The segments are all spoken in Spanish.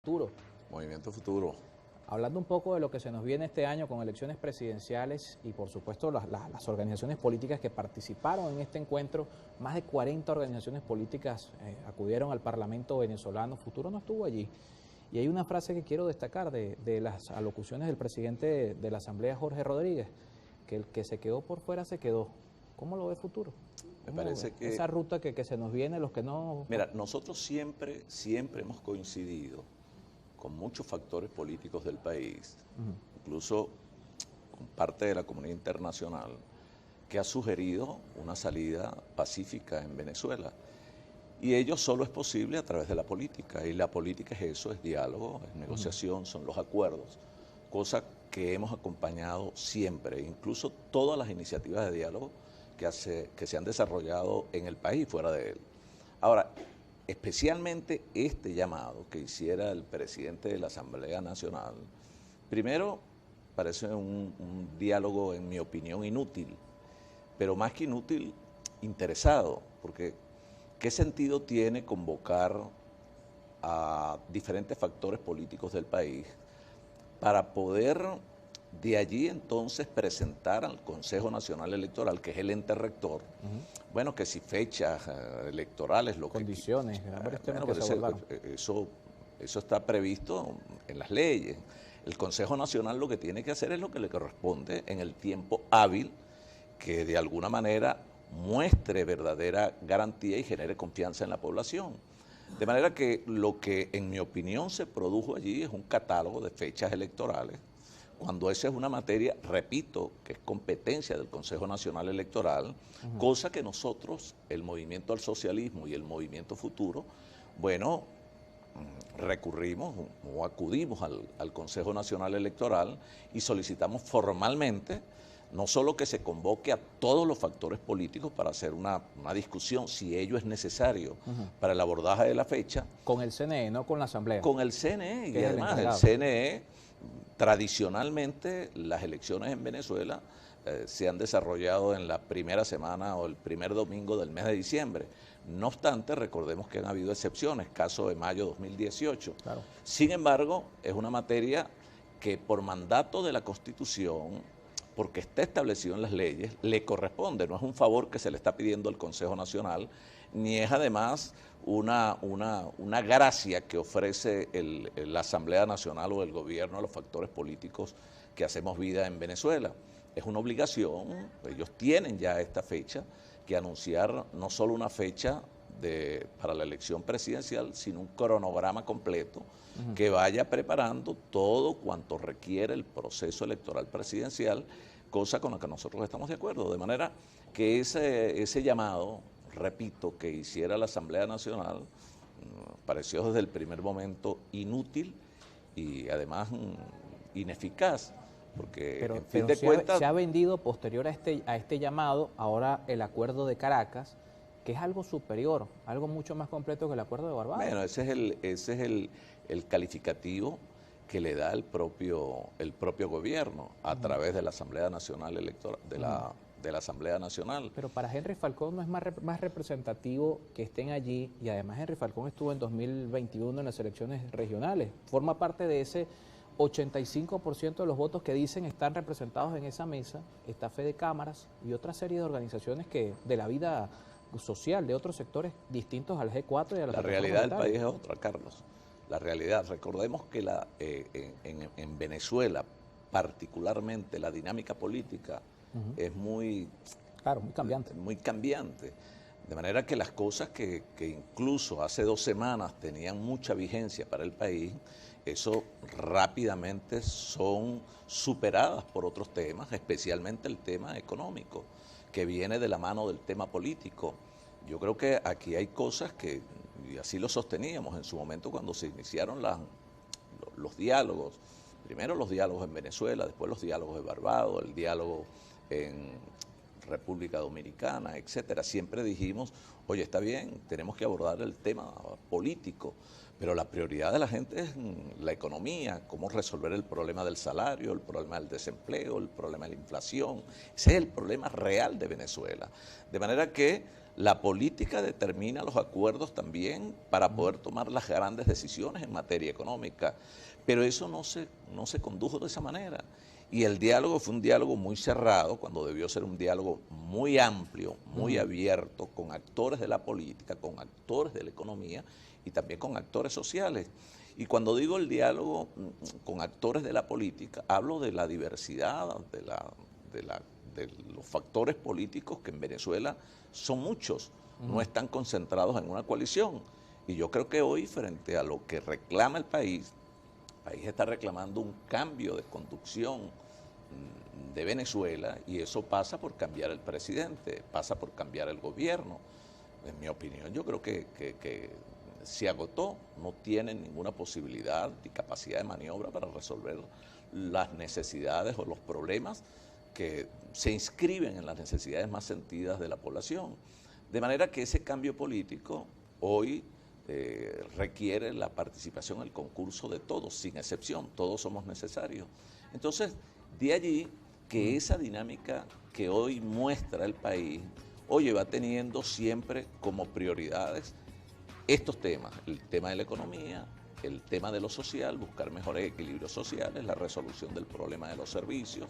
Futuro. Movimiento Futuro. Hablando un poco de lo que se nos viene este año con elecciones presidenciales y por supuesto las organizaciones políticas que participaron en este encuentro, más de 40 organizaciones políticas acudieron al Parlamento venezolano. Futuro no estuvo allí. Y hay una frase que quiero destacar de las alocuciones del presidente de la Asamblea, Jorge Rodríguez, que el que se quedó por fuera se quedó. ¿Cómo lo ve Futuro? Me parece que esa ruta que se nos viene, los que no... Mira, nosotros siempre hemos coincidido con muchos factores políticos del país, incluso con parte de la comunidad internacional, que ha sugerido una salida pacífica en Venezuela. Y ello solo es posible a través de la política, y la política es eso, es diálogo, es negociación, son los acuerdos, cosa que hemos acompañado siempre, incluso todas las iniciativas de diálogo que se han desarrollado en el país y fuera de él. Ahora, especialmente este llamado que hiciera el presidente de la Asamblea Nacional, primero parece un diálogo, en mi opinión, inútil, pero más que inútil, interesado, porque ¿qué sentido tiene convocar a diferentes factores políticos del país para poder de allí entonces presentar al Consejo Nacional Electoral, que es el ente rector, bueno, que si fechas electorales, lo condiciones, eso está previsto en las leyes. El Consejo Nacional lo que tiene que hacer es lo que le corresponde en el tiempo hábil, que de alguna manera muestre verdadera garantía y genere confianza en la población. De manera que lo que en mi opinión se produjo allí es un catálogo de fechas electorales, cuando esa es una materia, repito, que es competencia del Consejo Nacional Electoral, cosa que nosotros, el Movimiento al Socialismo y el Movimiento Futuro, bueno, recurrimos o acudimos al Consejo Nacional Electoral y solicitamos formalmente no solo que se convoque a todos los factores políticos para hacer una discusión, si ello es necesario para el abordaje de la fecha. Con el CNE, no con la Asamblea. Con el CNE, y además el CNE, tradicionalmente las elecciones en Venezuela se han desarrollado en la primera semana o el primer domingo del mes de diciembre. No obstante, recordemos que han habido excepciones, caso de mayo 2018. Claro. Sin embargo, es una materia que por mandato de la Constitución, porque está establecido en las leyes, le corresponde, no es un favor que se le está pidiendo al Consejo Nacional, ni es además una gracia que ofrece la Asamblea Nacional o el gobierno a los factores políticos que hacemos vida en Venezuela. Es una obligación, ellos tienen ya esta fecha, que anunciar no solo una fecha para la elección presidencial, sino un cronograma completo que vaya preparando todo cuanto requiere el proceso electoral presidencial, cosa con la que nosotros estamos de acuerdo. De manera que ese llamado, repito, que hiciera la Asamblea Nacional, pareció desde el primer momento inútil y además ineficaz. Porque, pero, en fin de cuentas, se ha vendido posterior a este llamado ahora el acuerdo de Caracas, que es algo superior, algo mucho más completo que el acuerdo de Barbados. Bueno, ese es el calificativo que le da el propio gobierno a través de la Asamblea Nacional Electoral, de la Asamblea Nacional. Pero para Henry Falcón no es más representativo que estén allí, y además Henry Falcón estuvo en 2021 en las elecciones regionales, forma parte de ese 85% de los votos que dicen están representados en esa mesa, está Fede Cámaras y otra serie de organizaciones que de la vida social, de otros sectores distintos al G4 y a la realidad del país es otra, Carlos. La realidad, recordemos que en Venezuela, particularmente, la dinámica política es muy cambiante. Muy cambiante. De manera que las cosas que incluso hace 2 semanas tenían mucha vigencia para el país, eso rápidamente son superadas por otros temas, especialmente el tema económico, que viene de la mano del tema político. Yo creo que aquí hay cosas que, y así lo sosteníamos en su momento cuando se iniciaron los diálogos, primero los diálogos en Venezuela, después los diálogos de Barbados, el diálogo en República Dominicana, etcétera. Siempre dijimos, oye, está bien, tenemos que abordar el tema político, pero la prioridad de la gente es la economía, cómo resolver el problema del salario, el problema del desempleo, el problema de la inflación. Ese es el problema real de Venezuela. De manera que La política determina los acuerdos también para poder tomar las grandes decisiones en materia económica, pero eso no se condujo de esa manera. Y el diálogo fue un diálogo muy cerrado, cuando debió ser un diálogo muy amplio, muy abierto, con actores de la política, con actores de la economía y también con actores sociales. Y cuando digo el diálogo con actores de la política, hablo de la diversidad, de los factores políticos que en Venezuela son muchos, no están concentrados en una coalición. Y yo creo que hoy, frente a lo que reclama el país está reclamando un cambio de conducción de Venezuela, y eso pasa por cambiar el presidente, pasa por cambiar el gobierno. En mi opinión, yo creo que se agotó, no tienen ninguna posibilidad ni capacidad de maniobra para resolver las necesidades o los problemas que se inscriben en las necesidades más sentidas de la población. De manera que ese cambio político hoy requiere la participación, el concurso de todos, sin excepción, todos somos necesarios. Entonces, de allí que esa dinámica que hoy muestra el país, oye, va teniendo siempre como prioridades estos temas, el tema de la economía, el tema de lo social, buscar mejores equilibrios sociales, la resolución del problema de los servicios,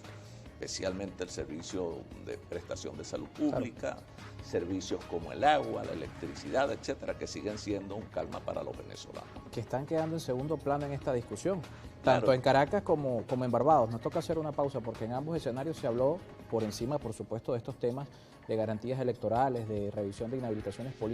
especialmente el servicio de prestación de salud pública, servicios como el agua, la electricidad, etcétera, que siguen siendo un calma para los venezolanos. Que están quedando en segundo plano en esta discusión, Claro. tanto en Caracas como en Barbados. Nos toca hacer una pausa porque en ambos escenarios se habló por encima, por supuesto, de estos temas de garantías electorales, de revisión de inhabilitaciones políticas.